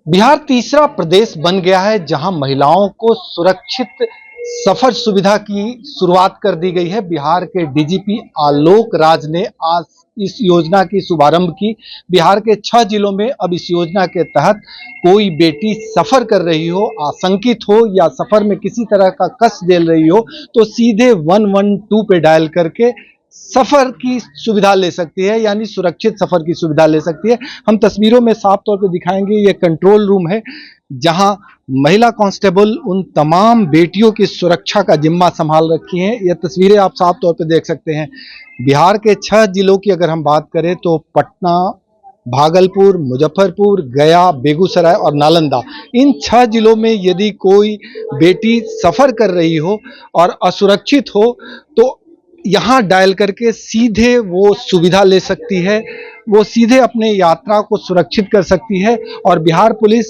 बिहार तीसरा प्रदेश बन गया है जहां महिलाओं को सुरक्षित सफर सुविधा की शुरुआत कर दी गई है। बिहार के डीजीपी आलोक राज ने आज इस योजना की शुभारंभ की। बिहार के 6 जिलों में अब इस योजना के तहत कोई बेटी सफर कर रही हो, आशंकित हो या सफर में किसी तरह का कष्ट झेल रही हो तो सीधे 112 पे डायल करके सफर की सुविधा ले सकती है, यानी सुरक्षित सफर की सुविधा ले सकती है। हम तस्वीरों में साफ तौर पे दिखाएंगे, ये कंट्रोल रूम है जहां महिला कांस्टेबल उन तमाम बेटियों की सुरक्षा का जिम्मा संभाल रखी हैं। ये तस्वीरें आप साफ तौर पे देख सकते हैं। बिहार के 6 जिलों की अगर हम बात करें तो पटना, भागलपुर, मुजफ्फरपुर, गया, बेगूसराय और नालंदा, इन 6 जिलों में यदि कोई बेटी सफर कर रही हो और असुरक्षित हो तो यहाँ डायल करके सीधे वो सुविधा ले सकती है, वो सीधे अपने यात्रा को सुरक्षित कर सकती है। और बिहार पुलिस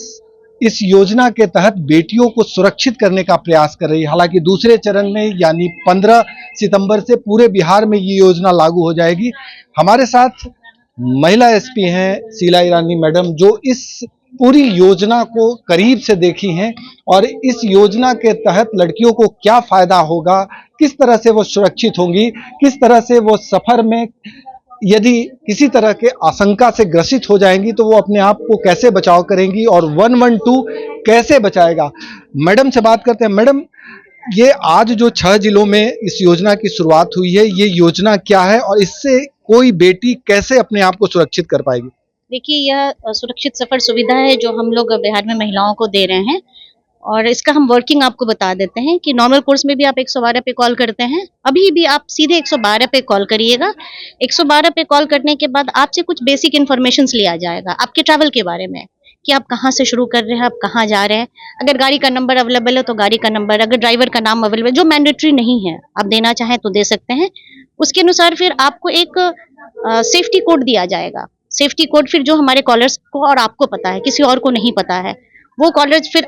इस योजना के तहत बेटियों को सुरक्षित करने का प्रयास कर रही है। हालांकि दूसरे चरण में यानी 15 सितंबर से पूरे बिहार में ये योजना लागू हो जाएगी। हमारे साथ महिला एसपी हैं शीला ईरानी मैडम, जो इस पूरी योजना को करीब से देखी हैं और इस योजना के तहत लड़कियों को क्या फायदा होगा, किस तरह से वो सुरक्षित होंगी, किस तरह से वो सफर में यदि किसी तरह के आशंका से ग्रसित हो जाएंगी तो वो अपने आप को कैसे बचाव करेंगी और 112 कैसे बचाएगा। मैडम से बात करते हैं। मैडम, ये आज जो 6 जिलों में इस योजना की शुरुआत हुई है, ये योजना क्या है और इससे कोई बेटी कैसे अपने आप को सुरक्षित कर पाएगी? देखिए, यह सुरक्षित सफर सुविधा है जो हम लोग बिहार में महिलाओं को दे रहे हैं। और इसका हम वर्किंग आपको बता देते हैं कि नॉर्मल कोर्स में भी आप 112 पे कॉल करते हैं, अभी भी आप सीधे 112 पे कॉल करिएगा। 112 पे कॉल करने के बाद आपसे कुछ बेसिक इन्फॉर्मेशन लिया जाएगा आपके ट्रैवल के बारे में, कि आप कहाँ से शुरू कर रहे हैं, आप कहाँ जा रहे हैं। अगर गाड़ी का नंबर अवेलेबल है तो गाड़ी का नंबर, अगर ड्राइवर का नाम अवेलेबल, जो मैंडेटरी नहीं है, आप देना चाहें तो दे सकते हैं। उसके अनुसार फिर आपको एक सेफ्टी कोड दिया जाएगा। सेफ्टी कोड फिर जो हमारे कॉलर्स को और आपको पता है, किसी और को नहीं पता है, वो कॉलर्स फिर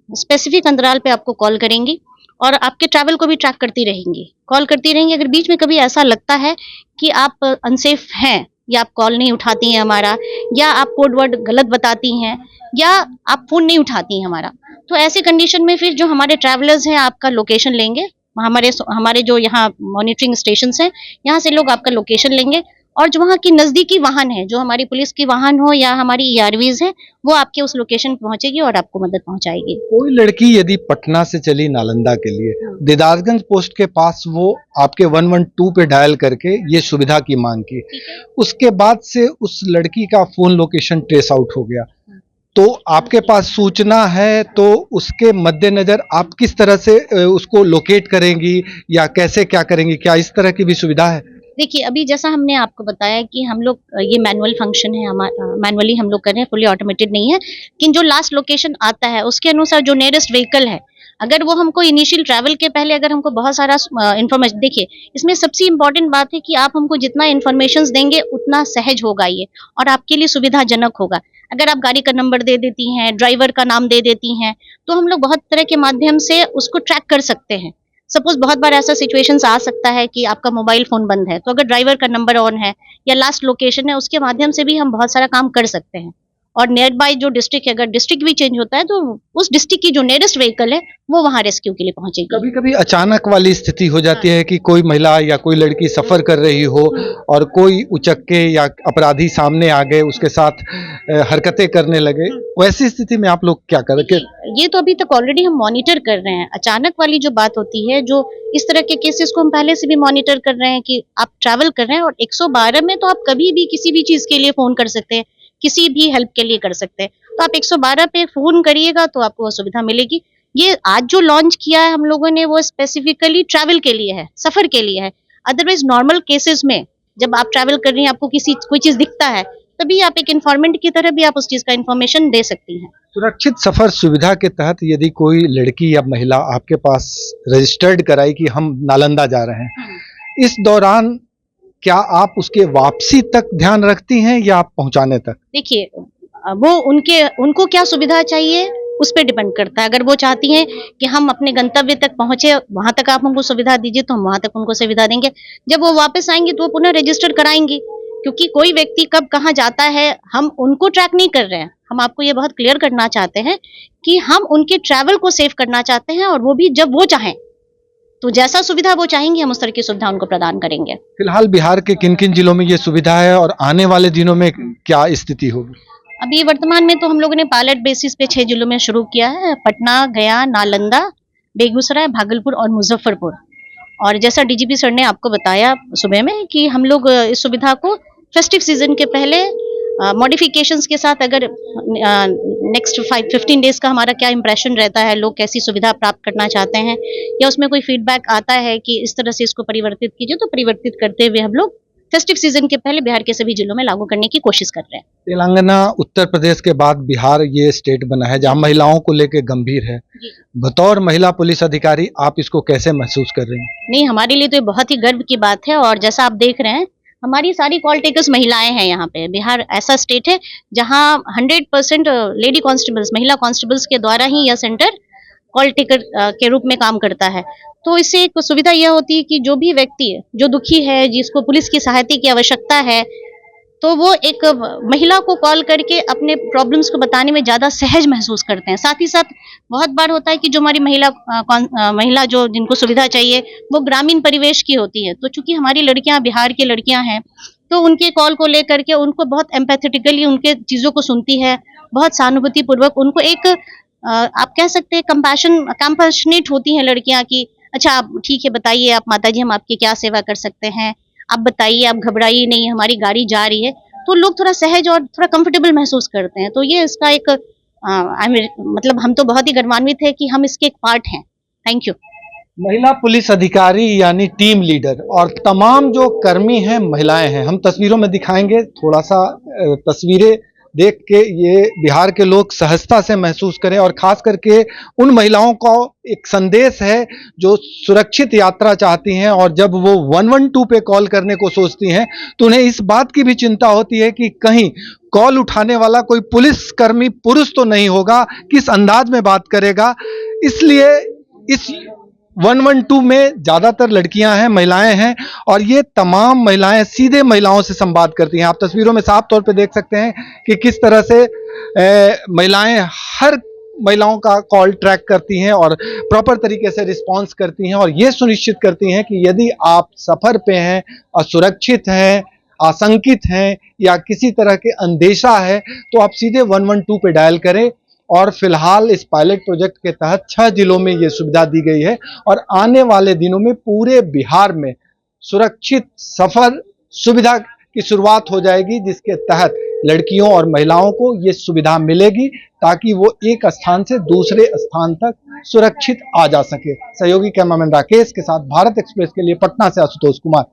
स्पेसिफिक अंतराल पे आपको कॉल करेंगी और आपके ट्रैवल को भी ट्रैक करती रहेंगी, कॉल करती रहेंगी। अगर बीच में कभी ऐसा लगता है कि आप अनसेफ हैं या आप कॉल नहीं उठाती हैं हमारा, या आप कोड वर्ड गलत बताती हैं, या आप फोन नहीं उठाती हैं हमारा, तो ऐसी कंडीशन में फिर जो हमारे ट्रैवलर्स हैं आपका लोकेशन लेंगे। हमारे जो यहाँ मॉनिटरिंग स्टेशन हैं, यहाँ से लोग आपका लोकेशन लेंगे और जो वहाँ की नजदीकी वाहन है, जो हमारी पुलिस की वाहन हो या हमारी ईआरवीज है, वो आपके उस लोकेशन पे पहुंचेगी और आपको मदद पहुंचाएगी। कोई लड़की यदि पटना से चली नालंदा के लिए, दीदारगंज पोस्ट के पास वो आपके 112 पे डायल करके ये सुविधा की मांग की, उसके बाद से उस लड़की का फोन लोकेशन ट्रेस आउट हो गया, तो आपके पास सूचना है तो उसके मद्देनजर आप किस तरह से उसको लोकेट करेंगी या कैसे क्या करेंगी? क्या इस तरह की भी सुविधा है? देखिए, अभी जैसा हमने आपको बताया कि हम लोग ये मैनुअल फंक्शन है, मैनुअली हम लोग कर रहे हैं, फुली ऑटोमेटेड नहीं है। लेकिन जो लास्ट लोकेशन आता है उसके अनुसार जो नियरेस्ट व्हीकल है, अगर वो हमको इनिशियल ट्रैवल के पहले अगर हमको बहुत सारा इन्फॉर्मेशन, देखिए इसमें सबसे इम्पोर्टेंट बात है कि आप हमको जितना इन्फॉर्मेशन देंगे उतना सहज होगा ये और आपके लिए सुविधाजनक होगा। अगर आप गाड़ी का नंबर दे देती हैं, ड्राइवर का नाम दे देती हैं, तो हम लोग बहुत तरह के माध्यम से उसको ट्रैक कर सकते हैं। सपोज बहुत बार ऐसा सिचुएशंस आ सकता है कि आपका मोबाइल फोन बंद है, तो अगर ड्राइवर का नंबर ऑन है या लास्ट लोकेशन है, उसके माध्यम से भी हम बहुत सारा काम कर सकते हैं। और नियर बाय जो डिस्ट्रिक्ट है, अगर डिस्ट्रिक्ट भी चेंज होता है तो उस डिस्ट्रिक्ट की जो नियरेस्ट व्हीकल है वो वहाँ रेस्क्यू के लिए पहुंचेगी। कभी कभी अचानक वाली स्थिति हो जाती है कि कोई महिला या कोई लड़की सफर कर रही हो और कोई उचक्के या अपराधी सामने आ गए, उसके साथ हरकतें करने लगे, वैसी स्थिति में आप लोग क्या करें? ये तो अभी तक ऑलरेडी हम मॉनिटर कर रहे हैं। अचानक वाली जो बात होती है, जो इस तरह के केसेस को हम पहले से भी मॉनिटर कर रहे हैं कि आप ट्रैवल कर रहे हैं और 112 में तो आप कभी भी किसी भी चीज के लिए फोन कर सकते हैं, किसी भी हेल्प के लिए कर सकते हैं। तो आप 112 पे फोन करिएगा तो आपको वो सुविधा मिलेगी। ये आज जो लॉन्च किया है हम लोगों ने, वो स्पेसिफिकली ट्रैवल के लिए है, सफर के लिए है। अदरवाइज नॉर्मल केसेस में जब आप ट्रैवल कर रही हैं, आपको कोई चीज दिखता है, तभी आप एक इन्फॉर्मेंट की तरह भी आप उस चीज का इन्फॉर्मेशन दे सकती हैं। सुरक्षित सफर सुविधा के तहत यदि कोई लड़की या महिला आपके पास रजिस्टर्ड कराई कि हम नालंदा जा रहे हैं, इस दौरान क्या आप उसके वापसी तक ध्यान रखती हैं या आप पहुंचाने तक? देखिए, वो उनको क्या सुविधा चाहिए उस पर डिपेंड करता है। अगर वो चाहती हैं कि हम अपने गंतव्य तक पहुंचे, वहां तक आप हमको सुविधा दीजिए, तो हम वहां तक उनको सुविधा देंगे। जब वो वापस आएंगी तो वो पुनः रजिस्टर कराएंगी, क्योंकि कोई व्यक्ति कब कहाँ जाता है हम उनको ट्रैक नहीं कर रहे हैं, हम आपको ये बहुत क्लियर करना चाहते हैं कि हम उनके ट्रैवल को सेव करना चाहते हैं, और वो भी जब वो चाहें। तो जैसा सुविधा वो चाहेंगे हम उस तरह की सुविधा उनको प्रदान करेंगे। फिलहाल बिहार के किन किन जिलों में ये सुविधा है और आने वाले दिनों में क्या स्थिति होगी? अभी वर्तमान में तो हम लोगों ने पायलट बेसिस पे 6 जिलों में शुरू किया है, पटना, गया, नालंदा, बेगूसराय, भागलपुर और मुजफ्फरपुर। और जैसा डीजीपी सर ने आपको बताया सुबह में कि हम लोग इस सुविधा को फेस्टिव सीजन के पहले मॉडिफिकेशंस के साथ, अगर नेक्स्ट 15 डेज का हमारा क्या इंप्रेशन रहता है, लोग कैसी सुविधा प्राप्त करना चाहते हैं, या उसमें कोई फीडबैक आता है कि इस तरह से इसको परिवर्तित कीजिए, तो परिवर्तित करते हुए हम लोग फेस्टिव सीजन के पहले बिहार के सभी जिलों में लागू करने की कोशिश कर रहे हैं। तेलंगाना, उत्तर प्रदेश के बाद बिहार ये स्टेट बना है जहां महिलाओं को लेकर गंभीर है। बतौर महिला पुलिस अधिकारी आप इसको कैसे महसूस कर रही हैं? नहीं, हमारे लिए तो ये बहुत ही गर्व की बात है, और जैसा आप देख रहे हैं हमारी सारी कॉल टेकर्स महिलाएं हैं। यहाँ पे बिहार ऐसा स्टेट है जहाँ 100% लेडी कांस्टेबल्स, महिला कांस्टेबल्स के द्वारा ही यह सेंटर कॉल टेकर के रूप में काम करता है। तो इससे एक सुविधा यह होती है कि जो भी व्यक्ति है, जो दुखी है, जिसको पुलिस की सहायता की आवश्यकता है, तो वो एक महिला को कॉल करके अपने प्रॉब्लम्स को बताने में ज़्यादा सहज महसूस करते हैं। साथ ही साथ बहुत बार होता है कि जो हमारी महिला जो जिनको सुविधा चाहिए वो ग्रामीण परिवेश की होती है, तो चूंकि हमारी लड़कियां बिहार की लड़कियां हैं, तो उनके कॉल को लेकर के उनको बहुत एम्पैथेटिकली उनके चीज़ों को सुनती है, बहुत सहानुभूति पूर्वक उनको एक आप कह सकते हैं कंपैशनेट होती हैं लड़कियां की। अच्छा, आप ठीक है, बताइए आप माताजी, हम आपकी क्या सेवा कर सकते हैं, आप बताइए, आप घबराइए नहीं, हमारी गाड़ी जा रही है। तो लोग थोड़ा सहज और थोड़ा कंफर्टेबल महसूस करते हैं। तो ये इसका एक मतलब हम तो बहुत ही गौरवान्वित है कि हम इसके एक पार्ट हैं। Thank you. महिला पुलिस अधिकारी यानी टीम लीडर और तमाम जो कर्मी हैं महिलाएं हैं। हम तस्वीरों में दिखाएंगे, थोड़ा सा तस्वीरें देख के ये बिहार के लोग सहजता से महसूस करें, और खास करके उन महिलाओं को एक संदेश है जो सुरक्षित यात्रा चाहती हैं, और जब वो 112 पे कॉल करने को सोचती हैं तो उन्हें इस बात की भी चिंता होती है कि कहीं कॉल उठाने वाला कोई पुलिसकर्मी पुरुष तो नहीं होगा, किस अंदाज में बात करेगा। इसलिए इस 112 में ज्यादातर लड़कियां हैं, महिलाएं हैं, और ये तमाम महिलाएं सीधे महिलाओं से संवाद करती हैं। आप तस्वीरों में साफ तौर पे देख सकते हैं कि किस तरह से महिलाएं हर महिलाओं का कॉल ट्रैक करती हैं और प्रॉपर तरीके से रिस्पॉन्स करती हैं, और ये सुनिश्चित करती हैं कि यदि आप सफर पे हैं, असुरक्षित हैं, आशंकित हैं या किसी तरह के अंदेशा है, तो आप सीधे 112 पे डायल करें। और फिलहाल इस पायलट प्रोजेक्ट के तहत 6 जिलों में ये सुविधा दी गई है, और आने वाले दिनों में पूरे बिहार में सुरक्षित सफर सुविधा की शुरुआत हो जाएगी, जिसके तहत लड़कियों और महिलाओं को ये सुविधा मिलेगी ताकि वो एक स्थान से दूसरे स्थान तक सुरक्षित आ जा सके। सहयोगी कैमरामैन राकेश के साथ भारत एक्सप्रेस के लिए पटना से आशुतोष कुमार।